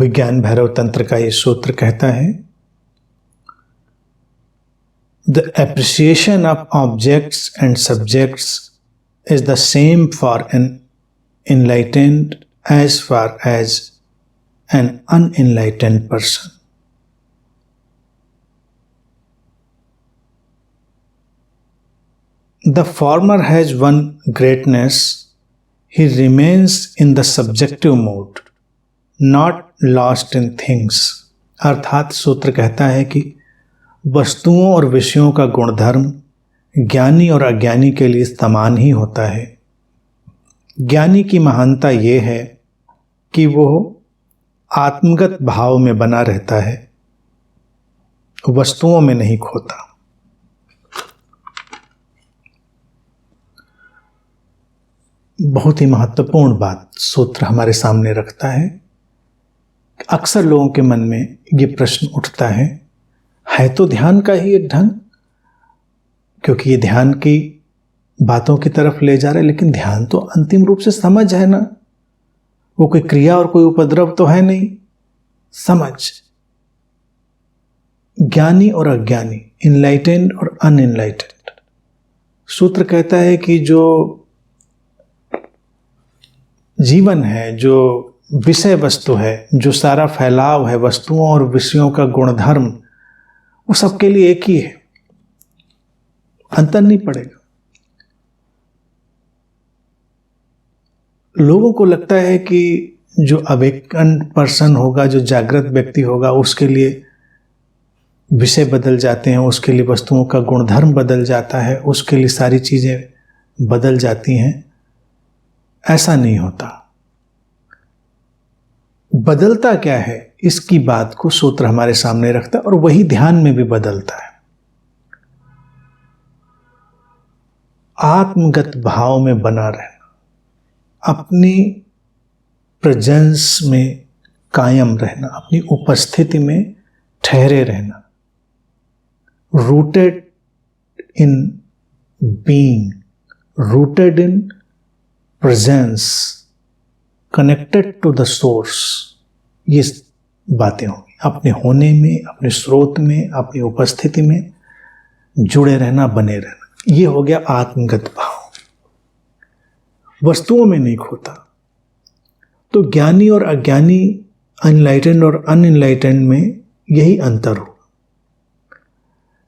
विज्ञान भैरव तंत्र का ये सूत्र कहता है, the appreciation of objects and subjects is the same for an enlightened as far as an unenlightened person. The former has one greatness, he remains in the subjective mode, not lost in things. अर्थात सूत्र कहता है कि वस्तुओं और विषयों का गुणधर्म ज्ञानी और अज्ञानी के लिए समान ही होता है। ज्ञानी की महानता ये है कि वो आत्मगत भाव में बना रहता है, वस्तुओं में नहीं खोता। बहुत ही महत्वपूर्ण बात सूत्र हमारे सामने रखता है। अक्सर लोगों के मन में ये प्रश्न उठता है तो ध्यान का ही एक ढंग, क्योंकि ये ध्यान की बातों की तरफ ले जा रहा है, लेकिन ध्यान तो अंतिम रूप से समझ है ना, वो कोई क्रिया और कोई उपद्रव तो है नहीं, समझ। ज्ञानी और अज्ञानी, इनलाइटेंड और अनइनलाइटेंड। सूत्र कहता है कि जो जीवन है, जो विषय वस्तु है, जो सारा फैलाव है वस्तुओं और विषयों का गुणधर्म, वो सबके लिए एक ही है, अंतर नहीं पड़ेगा। लोगों को लगता है कि जो अवेकन पर्सन होगा, जो जागृत व्यक्ति होगा, उसके लिए विषय बदल जाते हैं, उसके लिए वस्तुओं का गुणधर्म बदल जाता है, उसके लिए सारी चीज़ें बदल जाती हैं। ऐसा नहीं होता। बदलता क्या है, इसकी बात को सूत्र हमारे सामने रखता है, और वही ध्यान में भी बदलता है। आत्मगत भाव में बना रहना, अपनी प्रेजेंस में कायम रहना, अपनी उपस्थिति में ठहरे रहना, rooted in being, rooted in presence, connected to the source. ये बातें होंगी, अपने होने में, अपने स्रोत में, अपनी उपस्थिति में जुड़े रहना, बने रहना। ये हो गया आत्मगत भाव, वस्तुओं में नहीं खोता। तो ज्ञानी और अज्ञानी, अनलाइटेंड और अनइनलाइटेंड में यही अंतर हो।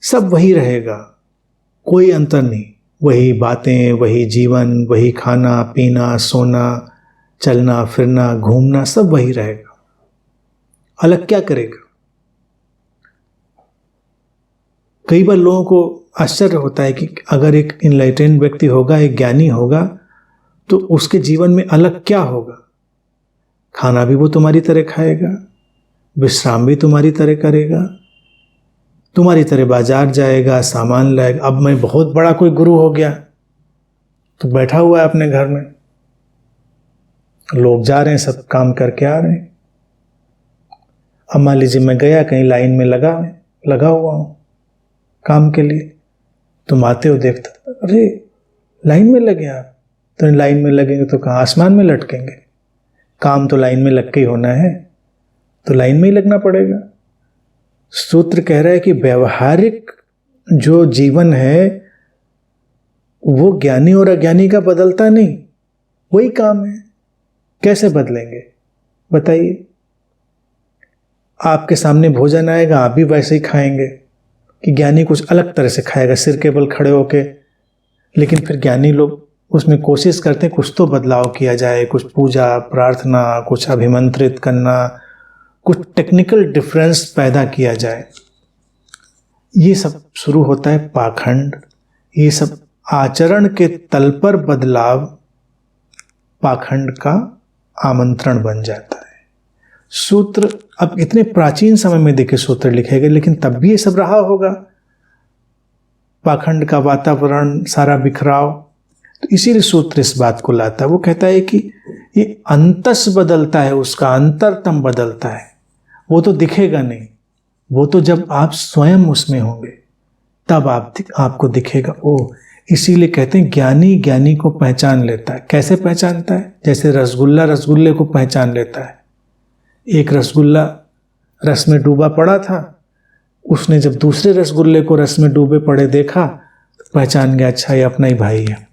सब वही रहेगा, कोई अंतर नहीं। वही बातें, वही जीवन, वही खाना पीना, सोना, चलना फिरना, घूमना, सब वही रहेगा। अलग क्या करेगा? कई बार लोगों को आश्चर्य होता है कि अगर एक इनलाइटेंड व्यक्ति होगा, एक ज्ञानी होगा, तो उसके जीवन में अलग क्या होगा? खाना भी वो तुम्हारी तरह खाएगा, विश्राम भी तुम्हारी तरह करेगा, तुम्हारी तरह बाजार जाएगा, सामान लाएगा। अब मैं बहुत बड़ा कोई गुरु हो गया तो बैठा हुआ है अपने घर में, लोग जा रहे हैं, सब काम करके आ रहे हैं। अब मान लीजिए मैं गया कहीं, लाइन में लगा हुआ हूँ काम के लिए, तुम आते हो, देखते, अरे लाइन में लगे आप, तो लाइन में लगेंगे तो कहाँ आसमान में लटकेंगे? काम तो लाइन में लग के ही होना है, तो लाइन में ही लगना पड़ेगा। सूत्र कह रहा है कि व्यवहारिक जो जीवन है वो ज्ञानी और अज्ञानी का बदलता नहीं, वही काम है। कैसे बदलेंगे बताइए? आपके सामने भोजन आएगा, आप भी वैसे ही खाएंगे कि ज्ञानी कुछ अलग तरह से खाएगा, सिर के बल खड़े होके। लेकिन फिर ज्ञानी लोग उसमें कोशिश करते हैं कुछ तो बदलाव किया जाए, कुछ पूजा प्रार्थना, कुछ अभिमंत्रित करना, कुछ टेक्निकल डिफरेंस पैदा किया जाए। ये सब शुरू होता है पाखंड। ये सब आचरण के तल पर बदलाव पाखंड का आमंत्रण बन जाता है। सूत्र अब इतने प्राचीन समय में देखे सूत्र लिखे गए, लेकिन तब भी ये सब रहा होगा, पाखंड का वातावरण, सारा बिखराव। तो इसीलिए सूत्र इस बात को लाता है। वो कहता है कि ये अंतस बदलता है, उसका अंतरतम बदलता है। वो तो दिखेगा नहीं, वो तो जब आप स्वयं उसमें होंगे तब आपको दिखेगा। ओ, इसीलिए कहते हैं ज्ञानी ज्ञानी को पहचान लेता है। कैसे पहचानता है? जैसे रसगुल्ला रसगुल्ले को पहचान लेता है। एक रसगुल्ला रस में डूबा पड़ा था, उसने जब दूसरे रसगुल्ले को रस में डूबे पड़े देखा तो पहचान गया, अच्छा ये अपना ही भाई है।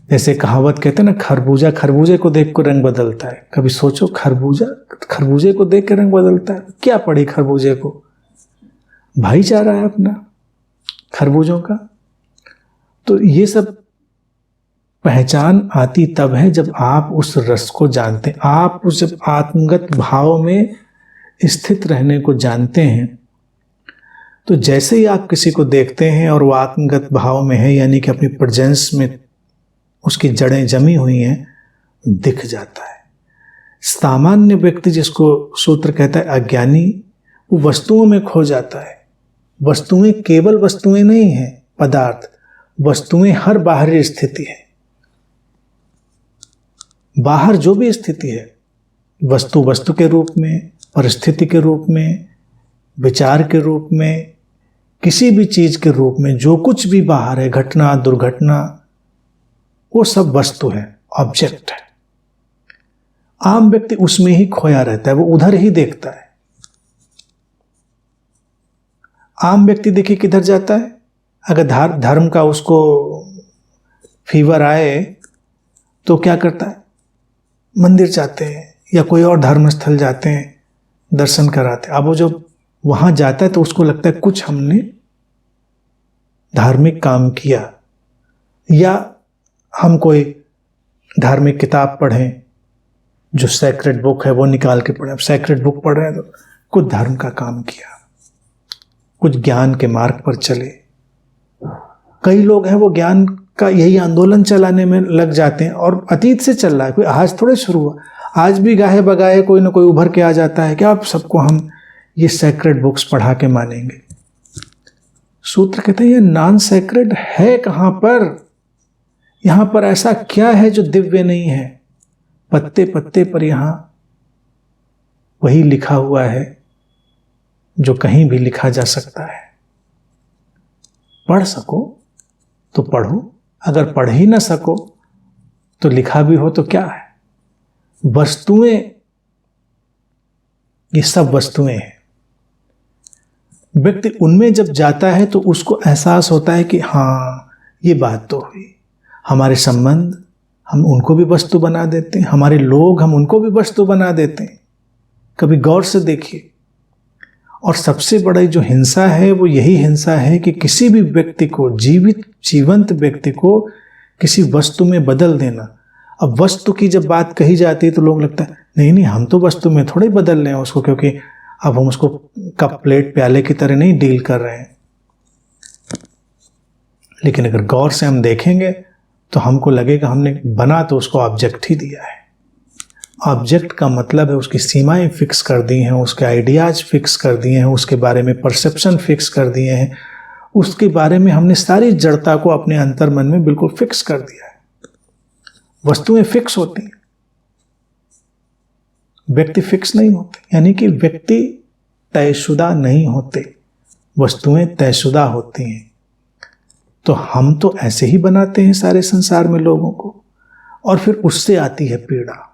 जैसे कहावत कहते हैं ना, खरबूजा खरबूजे को देख कर रंग बदलता है। कभी सोचो, खरबूजा खरबूजे को देख कर रंग बदलता है, क्या पड़ी खरबूजे को, भाईचारा है अपना खरबूजों का। तो ये सब पहचान आती तब है जब आप उस रस को जानते हैं, आप उस जब आत्मगत भाव में स्थित रहने को जानते हैं। तो जैसे ही आप किसी को देखते हैं और वो आत्मगत भाव में है, यानी कि अपनी प्रेजेंस में उसकी जड़ें जमी हुई हैं, दिख जाता है। सामान्य व्यक्ति, जिसको सूत्र कहता है अज्ञानी, वो वस्तुओं में खो जाता है। वस्तुएं केवल वस्तुएं नहीं हैं, पदार्थ, वस्तुएं हर बाहरी स्थिति है। बाहर जो भी स्थिति है, वस्तु वस्तु के रूप में, परिस्थिति के रूप में, विचार के रूप में, किसी भी चीज के रूप में, जो कुछ भी बाहर है, घटना दुर्घटना, वो सब वस्तु है, ऑब्जेक्ट है। आम व्यक्ति उसमें ही खोया रहता है, वो उधर ही देखता है। आम व्यक्ति देखिए किधर जाता है, अगर धर्म का उसको फीवर आए तो क्या करता है, मंदिर जाते हैं या कोई और धर्म स्थल जाते हैं, दर्शन कराते हैं। अब वो जब वहां जाता है तो उसको लगता है कुछ हमने धार्मिक काम किया, या हम कोई धार्मिक किताब पढ़ें, जो सैक्रेड बुक है वो निकाल के पढ़ें। अब सैक्रेड बुक पढ़ रहे हैं तो कुछ धर्म का काम किया, कुछ ज्ञान के मार्ग पर चले। कई लोग हैं वो ज्ञान का यही आंदोलन चलाने में लग जाते हैं, और अतीत से चल रहा है, कोई आज थोड़े शुरू हुआ, आज भी गाहे बगाए कोई ना कोई उभर के आ जाता है कि आप सबको हम ये सैक्रेड बुक्स पढ़ा के मानेंगे। सूत्र कहते हैं ये नॉन सैक्रेड है कहां पर, यहां पर ऐसा क्या है जो दिव्य नहीं है। पत्ते पत्ते पर यहां वही लिखा हुआ है जो कहीं भी लिखा जा सकता है। पढ़ सको तो पढ़ो, अगर पढ़ ही ना सको तो लिखा भी हो तो क्या है। वस्तुएं, ये सब वस्तुएं हैं। व्यक्ति उनमें जब जाता है तो उसको एहसास होता है कि हाँ ये बात तो हुई। हमारे संबंध हम उनको भी वस्तु बना देते हैं, हमारे लोग हम उनको भी वस्तु बना देते हैं। कभी गौर से देखिए। और सबसे बड़ी जो हिंसा है वो यही हिंसा है कि किसी भी व्यक्ति को, जीवंत व्यक्ति को किसी वस्तु में बदल देना। अब वस्तु की जब बात कही जाती है तो लोग लगता है नहीं नहीं, हम तो वस्तु में थोड़े बदल रहे हैं उसको, क्योंकि अब हम उसको कप प्लेट प्याले की तरह नहीं डील कर रहे हैं। लेकिन अगर गौर से हम देखेंगे तो हमको लगेगा हमने बना तो उसको ऑब्जेक्ट ही दिया है। ऑब्जेक्ट का मतलब है उसकी सीमाएं फिक्स कर दी हैं, उसके आइडियाज फिक्स कर दिए हैं, उसके बारे में परसेप्शन फिक्स कर दिए हैं, उसके बारे में हमने सारी जड़ता को अपने अंतर्मन में बिल्कुल फिक्स कर दिया है। वस्तुएं फिक्स होती हैं, व्यक्ति फिक्स नहीं होते, यानी कि व्यक्ति तयशुदा नहीं होते, वस्तुएं तयशुदा होती हैं। तो हम तो ऐसे ही बनाते हैं सारे संसार में लोगों को, और फिर उससे आती है पीड़ा।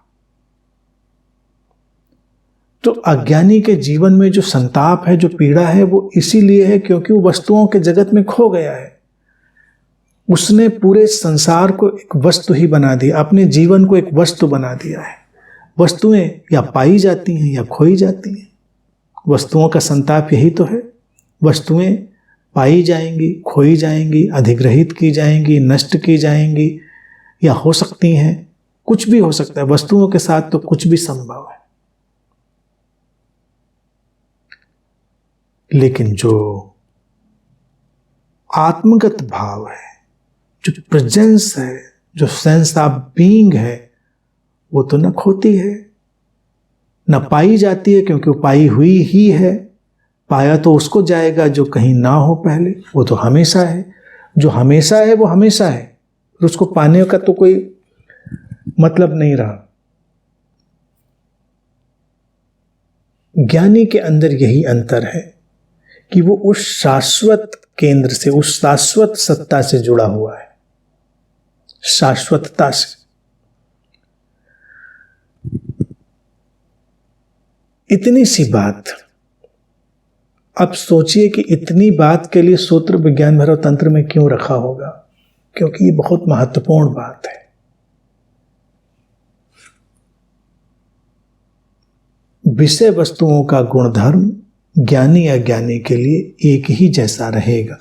तो अज्ञानी के जीवन में जो संताप है, जो पीड़ा है, वो इसीलिए है क्योंकि वो वस्तुओं के जगत में खो गया है। उसने पूरे संसार को एक वस्तु ही बना दिया, अपने जीवन को एक वस्तु बना दिया है। वस्तुएं या पाई जाती हैं या खोई जाती हैं। वस्तुओं का संताप यही तो है। वस्तुएं पाई जाएंगी, खोई जाएंगी, अधिग्रहित की जाएंगी, नष्ट की जाएंगी, या हो सकती हैं, कुछ भी हो सकता है। वस्तुओं के साथ तो कुछ भी संभव है। लेकिन जो आत्मगत भाव है, जो प्रेजेंस है, जो सेंस ऑफ बीइंग है, वो तो न खोती है न पाई जाती है, क्योंकि वो पाई हुई ही है। पाया तो उसको जाएगा जो कहीं ना हो पहले। वो तो हमेशा है, जो हमेशा है वो हमेशा है, उसको पाने का तो कोई मतलब नहीं रहा। ज्ञानी के अंदर यही अंतर है कि वो उस शाश्वत केंद्र से, उस शाश्वत सत्ता से जुड़ा हुआ है, शाश्वतता से। इतनी सी बात, अब सोचिए कि इतनी बात के लिए सूत्र विज्ञान भैरव तंत्र में क्यों रखा होगा, क्योंकि ये बहुत महत्वपूर्ण बात है। विषय वस्तुओं का गुणधर्म ज्ञानी अज्ञानी के लिए एक ही जैसा रहेगा।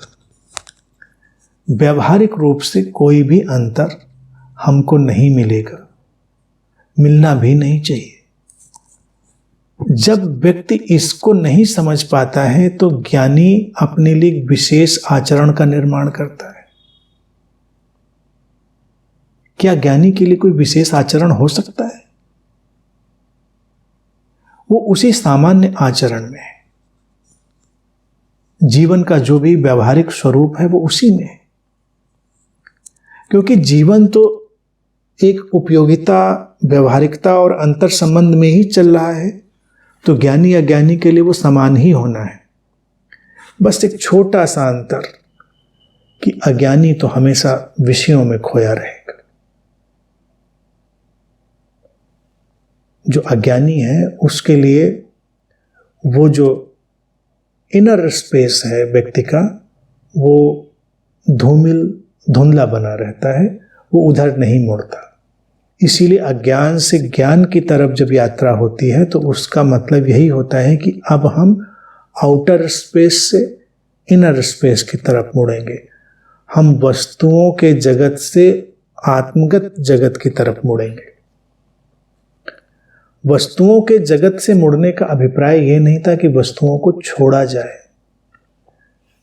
व्यवहारिक रूप से कोई भी अंतर हमको नहीं मिलेगा, मिलना भी नहीं चाहिए। जब व्यक्ति इसको नहीं समझ पाता है तो ज्ञानी अपने लिए विशेष आचरण का निर्माण करता है। क्या ज्ञानी के लिए कोई विशेष आचरण हो सकता है? वो उसी सामान्य आचरण में है। जीवन का जो भी व्यवहारिक स्वरूप है वो उसी में है, क्योंकि जीवन तो एक उपयोगिता, व्यवहारिकता और अंतर संबंध में ही चल रहा है। तो ज्ञानी अज्ञानी के लिए वो समान ही होना है। बस एक छोटा सा अंतर कि अज्ञानी तो हमेशा विषयों में खोया रहेगा, जो अज्ञानी है उसके लिए वो जो इनर स्पेस है व्यक्ति का, वो धुंधला बना रहता है, वो उधर नहीं मुड़ता। इसीलिए अज्ञान से ज्ञान की तरफ जब यात्रा होती है तो उसका मतलब यही होता है कि अब हम आउटर स्पेस से इनर स्पेस की तरफ मुड़ेंगे। हम वस्तुओं के जगत से आत्मगत जगत की तरफ मुड़ेंगे। वस्तुओं के जगत से मुड़ने का अभिप्राय यह नहीं था कि वस्तुओं को छोड़ा जाए।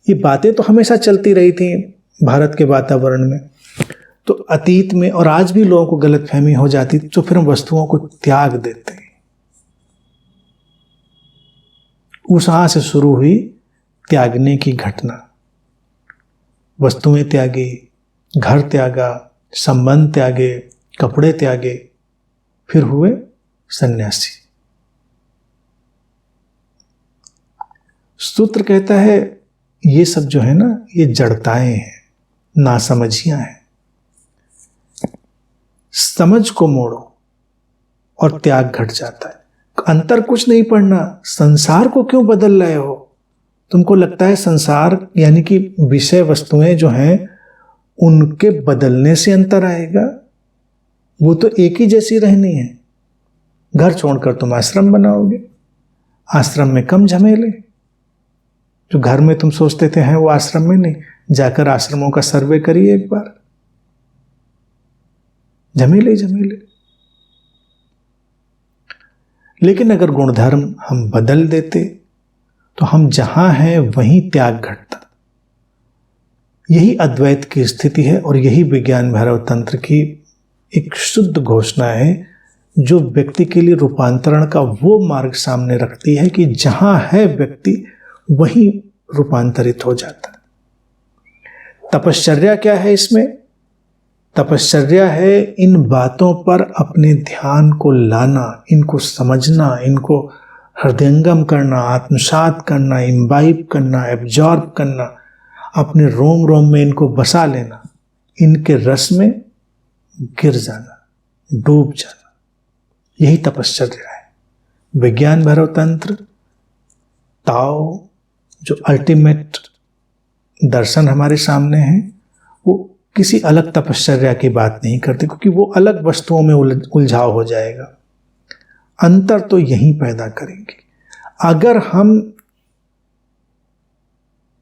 ये बातें तो हमेशा चलती रही थी भारत के वातावरण में, तो अतीत में और आज भी लोगों को गलतफहमी हो जाती, तो फिर हम वस्तुओं को त्याग देते हैं। वहां से शुरू हुई त्यागने की घटना। वस्तुएं त्यागी, घर त्यागा, संबंध त्यागे, कपड़े त्यागे, फिर हुए सन्यासी। सूत्र कहता है ये सब जो है ना, ये जड़ताएं हैं, नासमझियां हैं। समझ को मोड़ो और त्याग घट जाता है। अंतर कुछ नहीं पड़ना। संसार को क्यों बदल रहे हो? तुमको लगता है संसार यानी कि विषय वस्तुएं जो हैं उनके बदलने से अंतर आएगा? वो तो एक ही जैसी रहनी है। घर छोड़कर तुम आश्रम बनाओगे, आश्रम में कम झमेले। जो घर में तुम सोचते थे हैं वो आश्रम में नहीं। जाकर आश्रमों का सर्वे करिए एक बार, झमेले झमेले। लेकिन अगर गुणधर्म हम बदल देते तो हम जहां हैं वहीं त्याग घटता। यही अद्वैत की स्थिति है और यही विज्ञान भैरव तंत्र की एक शुद्ध घोषणा है, जो व्यक्ति के लिए रूपांतरण का वो मार्ग सामने रखती है कि जहां है व्यक्ति वहीं रूपांतरित हो जाता है। तपश्चर्या क्या है इसमें? तपश्चर्या है इन बातों पर अपने ध्यान को लाना, इनको समझना, इनको हृदयंगम करना, आत्मसात करना, इम्बाइब करना, एब्जॉर्ब करना, अपने रोम रोम में इनको बसा लेना, इनके रस में गिर जाना, डूब जाना। यही तपश्चर्या है। विज्ञान भैरव तंत्र, ताओ, जो अल्टीमेट दर्शन हमारे सामने है, वो किसी अलग तपश्चर्या की बात नहीं करते, क्योंकि वो अलग वस्तुओं में उलझाव हो जाएगा। अंतर तो यहीं पैदा करेंगे। अगर हम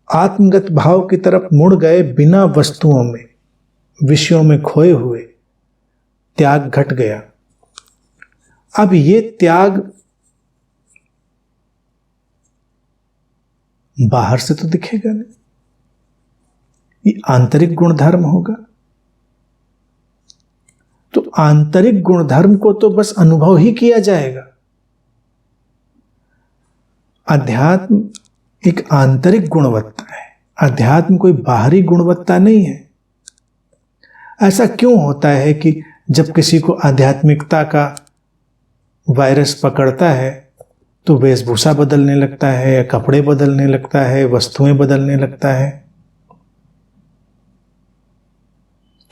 आत्मगत भाव की तरफ मुड़ गए बिना वस्तुओं में, विषयों में खोए हुए, त्याग घट गया। अब ये त्याग बाहर से तो दिखेगा नहीं, ये आंतरिक गुणधर्म होगा। तो आंतरिक गुणधर्म को तो बस अनुभव ही किया जाएगा। अध्यात्म एक आंतरिक गुणवत्ता है, अध्यात्म कोई बाहरी गुणवत्ता नहीं है। ऐसा क्यों होता है कि जब किसी को आध्यात्मिकता का वायरस पकड़ता है तो वेशभूषा बदलने लगता है, कपड़े बदलने लगता है, वस्तुएं बदलने लगता है?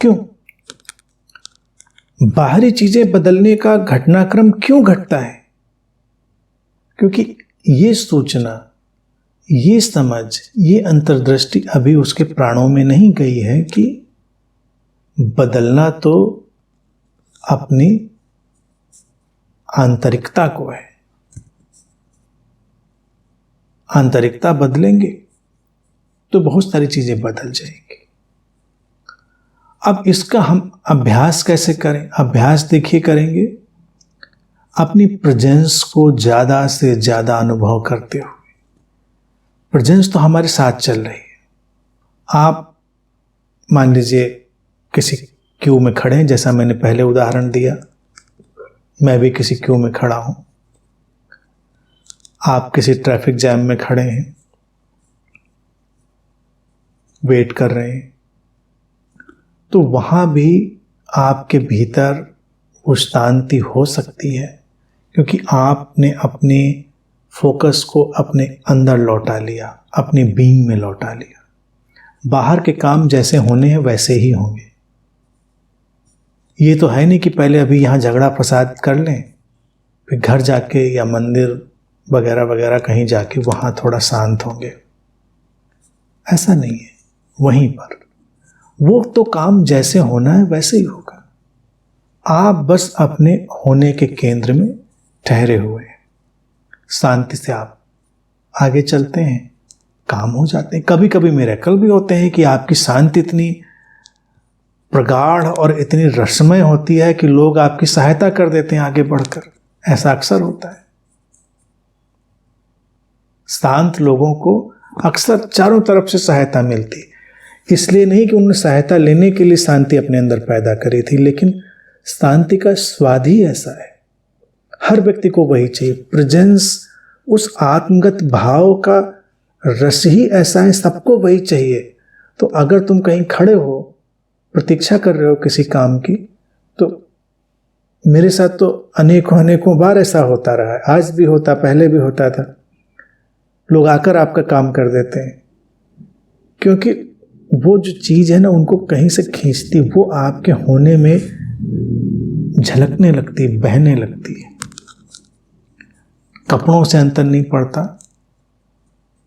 क्यों? बाहरी चीजें बदलने का घटनाक्रम क्यों घटता है? क्योंकि ये सूचना, ये समझ, ये अंतर्दृष्टि अभी उसके प्राणों में नहीं गई है कि बदलना तो अपनी आंतरिकता को है। आंतरिकता बदलेंगे तो बहुत सारी चीजें बदल जाएंगी। अब इसका हम अभ्यास कैसे करें? अभ्यास देखिए करेंगे अपनी प्रेजेंस को ज्यादा से ज्यादा अनुभव करते हुए। प्रेजेंस तो हमारे साथ चल रही है। आप मान लीजिए किसी क्यू में खड़े हैं, जैसा मैंने पहले उदाहरण दिया, मैं भी किसी क्यू में खड़ा हूं, आप किसी ट्रैफिक जैम में खड़े हैं, वेट कर रहे हैं, तो वहां भी आपके भीतर वो शांति हो सकती है, क्योंकि आपने अपने फोकस को अपने अंदर लौटा लिया, अपनी बीइंग में लौटा लिया। बाहर के काम जैसे होने हैं वैसे ही होंगे। ये तो है नहीं कि पहले अभी यहाँ झगड़ा फसाद कर लें, फिर घर जाके या मंदिर वगैरह वगैरह कहीं जाके वहाँ थोड़ा शांत होंगे। ऐसा नहीं है। वहीं पर वो तो काम जैसे होना है वैसे ही होगा। आप बस अपने होने के केंद्र में ठहरे हुए हैं, शांति से आप आगे चलते हैं, काम हो जाते हैं। कभी कभी मिरेकल भी होते हैं कि आपकी शांति इतनी प्रगाढ़ और इतनी रसमय होती है कि लोग आपकी सहायता कर देते हैं आगे बढ़कर। ऐसा अक्सर होता है। शांत लोगों को अक्सर चारों तरफ से सहायता मिलती, इसलिए नहीं कि उन्होंने सहायता लेने के लिए शांति अपने अंदर पैदा करी थी, लेकिन शांति का स्वाद ही ऐसा है। हर व्यक्ति को वही चाहिए। प्रेजेंस, उस आत्मगत भाव का रस ही ऐसा है, सबको वही चाहिए। तो अगर तुम कहीं खड़े हो, प्रतीक्षा कर रहे हो किसी काम की, तो मेरे साथ तो अनेकों अनेकों बार ऐसा होता रहा है, आज भी होता, पहले भी होता था। लोग आकर आपका काम कर देते हैं, क्योंकि वो जो चीज़ है ना उनको कहीं से खींचती, वो आपके होने में झलकने लगती, बहने लगती है। कपड़ों से अंतर नहीं पड़ता,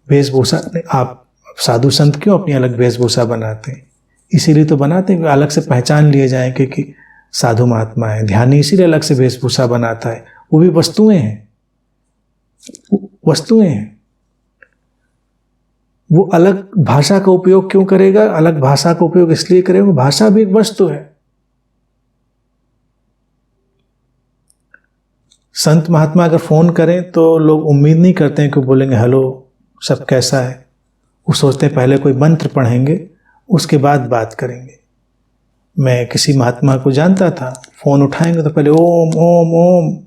वेशभूषा। आप साधु संत क्यों अपनी अलग वेशभूषा बनाते हैं? इसीलिए तो बनाते हैं कि अलग से पहचान लिए जाए कि साधु महात्मा है। ध्यानी इसीलिए अलग से वेशभूषा बनाता है। वो भी वस्तुएं हैं, वस्तुएं हैं। वो अलग भाषा का उपयोग क्यों करेगा? अलग भाषा का उपयोग इसलिए करेगा, भाषा भी एक वस्तु है। संत महात्मा अगर फोन करें तो लोग उम्मीद नहीं करते हैं कि बोलेंगे हेलो सब कैसा है। वो सोचते हैं पहले कोई मंत्र पढ़ेंगे, उसके बाद बात करेंगे। मैं किसी महात्मा को जानता था, फोन उठाएंगे तो पहले ओम ओम ओम,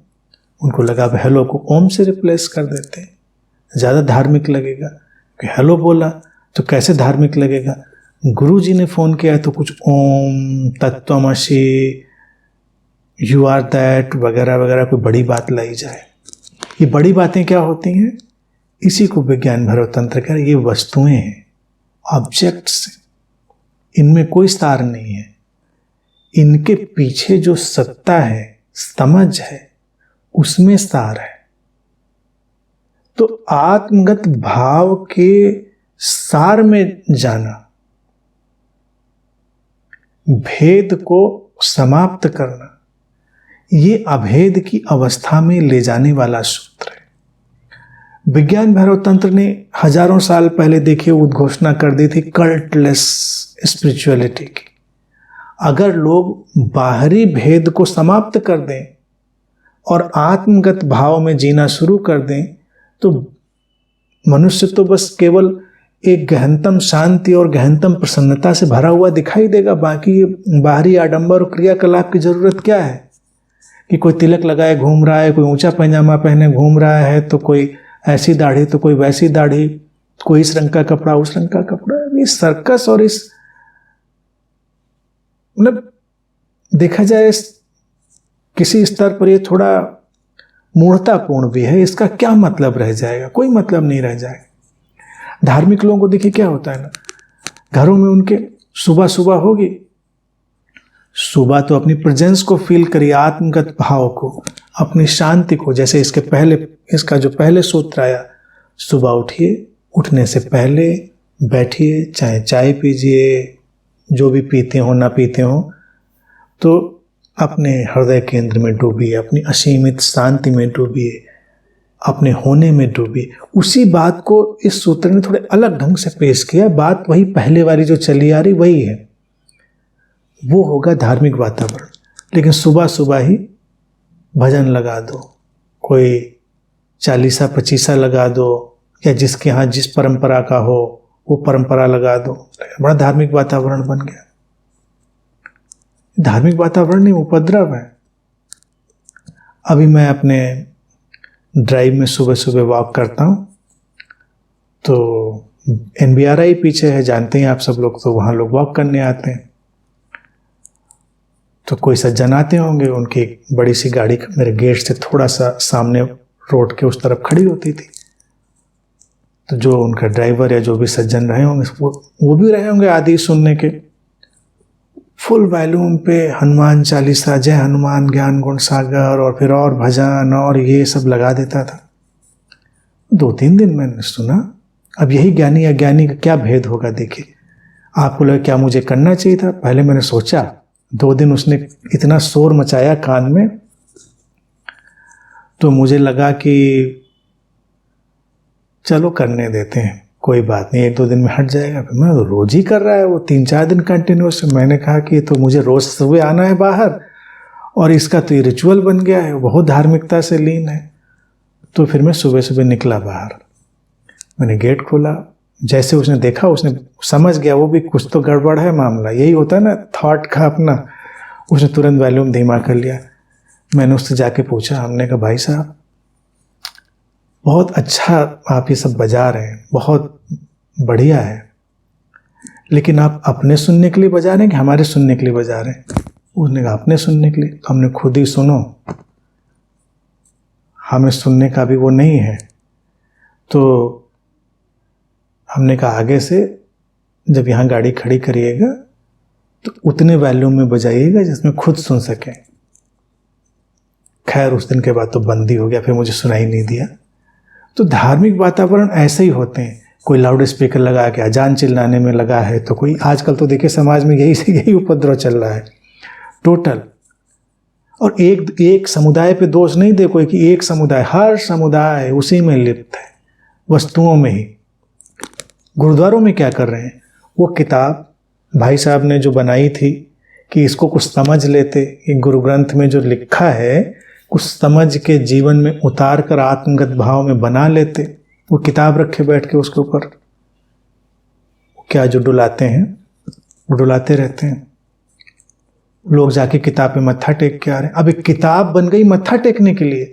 उनको लगा हेलो को ओम से रिप्लेस कर देते हैं, ज़्यादा धार्मिक लगेगा। कि हेलो बोला तो कैसे धार्मिक लगेगा? गुरु जी ने फोन किया है तो कुछ ओम तत्वमसि, यू आर दैट वगैरह वगैरह कोई बड़ी बात लाई जाए। ये बड़ी बातें क्या होती हैं? इसी को विज्ञान भैरव तंत्र कह रहे हैं। ये वस्तुएं हैं, ऑब्जेक्ट्स हैं, इनमें कोई सार नहीं है। इनके पीछे जो सत्ता है, समझ है, उसमें सार है। तो आत्मगत भाव के सार में जाना, भेद को समाप्त करना, ये अभेद की अवस्था में ले जाने वाला सूत्र है। विज्ञान भैरव तंत्र ने हजारों साल पहले देखिए उद्घोषणा कर दी थी कल्टलेस स्पिरिचुअलिटी की। अगर लोग बाहरी भेद को समाप्त कर दें और आत्मगत भाव में जीना शुरू कर दें, तो मनुष्य तो बस केवल एक गहनतम शांति और गहनतम प्रसन्नता से भरा हुआ दिखाई देगा। बाकी बाहरी आडंबर और क्रियाकलाप की जरूरत क्या है? कि कोई तिलक लगाए घूम रहा है, कोई ऊंचा पैजामा पहने घूम रहा है, तो कोई ऐसी दाढ़ी तो कोई वैसी दाढ़ी, कोई इस रंग का कपड़ा उस रंग का कपड़ा। ये सर्कस और इस मतलब देखा जाए किसी स्तर पर ये थोड़ा मूढ़तापूर्ण भी है। इसका क्या मतलब रह जाएगा? कोई मतलब नहीं रह जाएगा। धार्मिक लोगों को देखिए क्या होता है ना, घरों में उनके सुबह सुबह होगी, सुबह तो अपनी प्रेजेंस को फील करिए, आत्मगत भाव को। अपनी शांति को, जैसे इसके पहले, इसका जो पहले सूत्र आया, सुबह उठिए, उठने से पहले बैठिए, चाहे चाय पीजिए, जो भी पीते हो ना पीते हो, तो अपने हृदय केंद्र में डूबिए, अपनी असीमित शांति में डूबिए, अपने होने में डूबिए। उसी बात को इस सूत्र ने थोड़े अलग ढंग से पेश किया। बात वही पहले वाली जो चली आ रही वही है, वो होगा धार्मिक वातावरण। लेकिन सुबह सुबह ही भजन लगा दो, कोई चालीसा पचीसा लगा दो, या जिसके यहाँ जिस परंपरा का हो वो परंपरा लगा दो, बड़ा धार्मिक वातावरण बन गया। धार्मिक वातावरण नहीं, उपद्रव है। अभी मैं अपने ड्राइव में सुबह सुबह वॉक करता हूँ, तो NBRI पीछे है, जानते हैं आप सब लोग, तो वहाँ लोग वॉक करने आते हैं। तो कोई सज्जन आते होंगे, उनकी एक बड़ी सी गाड़ी मेरे गेट से थोड़ा सा सामने रोड के उस तरफ खड़ी होती थी। तो जो उनका ड्राइवर या जो भी सज्जन रहे होंगे, वो भी रहे होंगे आदि सुनने के, फुल वॉल्यूम पे हनुमान चालीसा, जय हनुमान ज्ञान गुण सागर, और फिर और भजन और ये सब लगा देता था। 2-3 दिन मैंने सुना। अब यही ज्ञानी अज्ञानी का क्या भेद होगा, देखिए। आपको लगा क्या मुझे करना चाहिए था? पहले मैंने सोचा, 2 दिन उसने इतना शोर मचाया कान में, तो मुझे लगा कि चलो करने देते हैं, कोई बात नहीं, 1-2 दिन में हट जाएगा। फिर मैं तो रोज ही कर रहा है वो, 3-4 दिन कंटिन्यूस। मैंने कहा कि तो मुझे रोज सुबह आना है बाहर, और इसका तो ये रिचुअल बन गया है, बहुत धार्मिकता से लीन है। तो फिर मैं सुबह सुबह निकला बाहर, मैंने गेट खोला। जैसे उसने देखा, उसने समझ गया वो भी कुछ तो गड़बड़ है मामला। यही होता है ना थॉट का अपना। उसने तुरंत वॉल्यूम धीमा कर लिया। मैंने उससे जाके पूछा, हमने कहा भाई साहब बहुत अच्छा आप ये सब बजा रहे हैं, बहुत बढ़िया है, लेकिन आप अपने सुनने के लिए बजा रहे हैं कि हमारे सुनने के लिए बजा रहे हैं? उसने कहा अपने सुनने के लिए। तो हमने खुद ही सुनो, हमें सुनने का भी वो नहीं है। तो हमने कहा आगे से जब यहाँ गाड़ी खड़ी करिएगा तो उतने वॉल्यूम में बजाइएगा जिसमें खुद सुन सकें। खैर उस दिन के बाद तो बंद ही हो गया, फिर मुझे सुनाई नहीं दिया। तो धार्मिक वातावरण ऐसे ही होते हैं। कोई लाउड स्पीकर लगा के अजान चिल्लाने में लगा है, तो कोई आजकल तो देखिए समाज में यही उपद्रव चल रहा है टोटल। और एक समुदाय पे दोष नहीं दे कोई कि एक समुदाय, हर समुदाय उसी में लिप्त है, वस्तुओं में ही। गुरुद्वारों में क्या कर रहे हैं? वो किताब भाई साहब ने जो बनाई थी कि इसको कुछ समझ लेते, ये गुरु ग्रंथ में जो लिखा है कुछ समझ के जीवन में उतार कर आत्मगत भाव में बना लेते। वो किताब रखे बैठ के उसके ऊपर क्या जो डुलाते हैं वो डुलाते रहते हैं। लोग जाके किताब पे मत्था टेक के आ रहे हैं। अब एक किताब बन गई मत्था टेकने के लिए।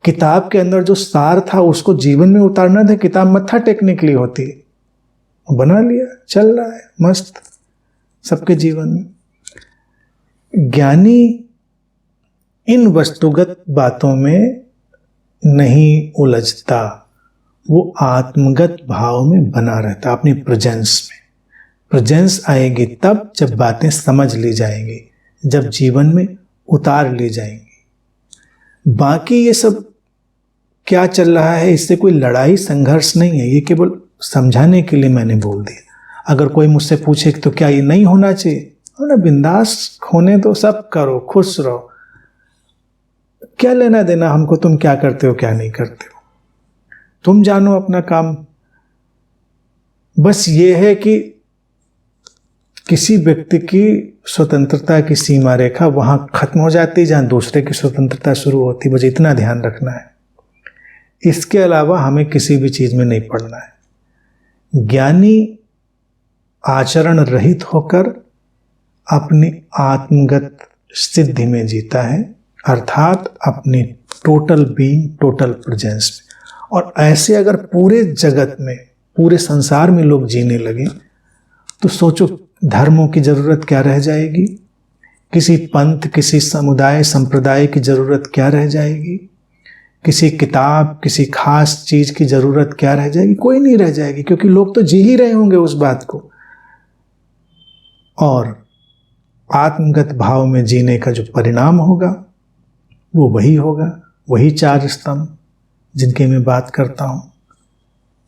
किताब के अंदर जो सार था उसको जीवन में उतारना था, किताब मत्था टेकने के लिए होती है। बना लिया, चल रहा है मस्त सबके जीवन में। ज्ञानी इन वस्तुगत बातों में नहीं उलझता, वो आत्मगत भाव में बना रहता, अपनी प्रेजेंस में। प्रेजेंस आएगी तब जब बातें समझ ली जाएंगी, जब जीवन में उतार ली जाएंगी। बाकी ये सब क्या चल रहा है, इससे कोई लड़ाई संघर्ष नहीं है, ये केवल समझाने के लिए मैंने बोल दिया। अगर कोई मुझसे पूछे तो क्या ये नहीं होना चाहिए, ना बिंदास होने दो, सब करो, खुश रहो, क्या लेना देना हमको तुम क्या करते हो क्या नहीं करते हो, तुम जानो अपना काम। बस ये है कि किसी व्यक्ति की स्वतंत्रता की सीमा रेखा वहां खत्म हो जाती है जहां दूसरे की स्वतंत्रता शुरू होती, बस इतना ध्यान रखना है। इसके अलावा हमें किसी भी चीज में नहीं पड़ना है। ज्ञानी आचरण रहित होकर अपनी आत्मगत सिद्धि में जीता है, अर्थात अपनी टोटल बीइंग, टोटल प्रेजेंस में। और ऐसे अगर पूरे जगत में, पूरे संसार में लोग जीने लगे तो सोचो धर्मों की जरूरत क्या रह जाएगी, किसी पंथ, किसी समुदाय, संप्रदाय की जरूरत क्या रह जाएगी, किसी किताब, किसी खास चीज की जरूरत क्या रह जाएगी? कोई नहीं रह जाएगी, क्योंकि लोग तो जी ही रहे होंगे उस बात को। और आत्मगत भाव में जीने का जो परिणाम होगा वो वही होगा, वही चार स्तंभ जिनकी मैं बात करता हूँ,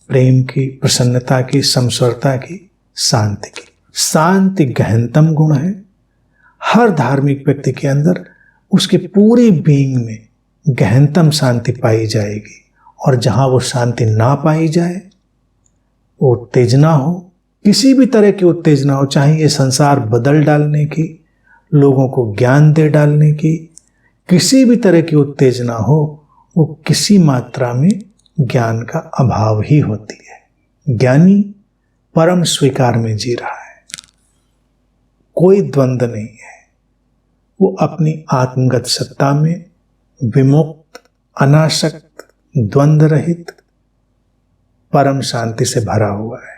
प्रेम की, प्रसन्नता की, समस्वरता की, शांति की। शांति गहनतम गुण है। हर धार्मिक व्यक्ति के अंदर उसके पूरी बीइंग में गहनतम शांति पाई जाएगी। और जहाँ वो शांति ना पाई जाए, वो उत्तेजना हो, किसी भी तरह की उत्तेजना हो, चाहे ये संसार बदल डालने की, लोगों को ज्ञान दे डालने की, किसी भी तरह की उत्तेजना हो, वो किसी मात्रा में ज्ञान का अभाव ही होती है। ज्ञानी परम स्वीकार में जी रहा है, कोई द्वंद्व नहीं है। वो अपनी आत्मगत सत्ता में विमुक्त, अनासक्त, द्वंद्व रहित परम शांति से भरा हुआ है।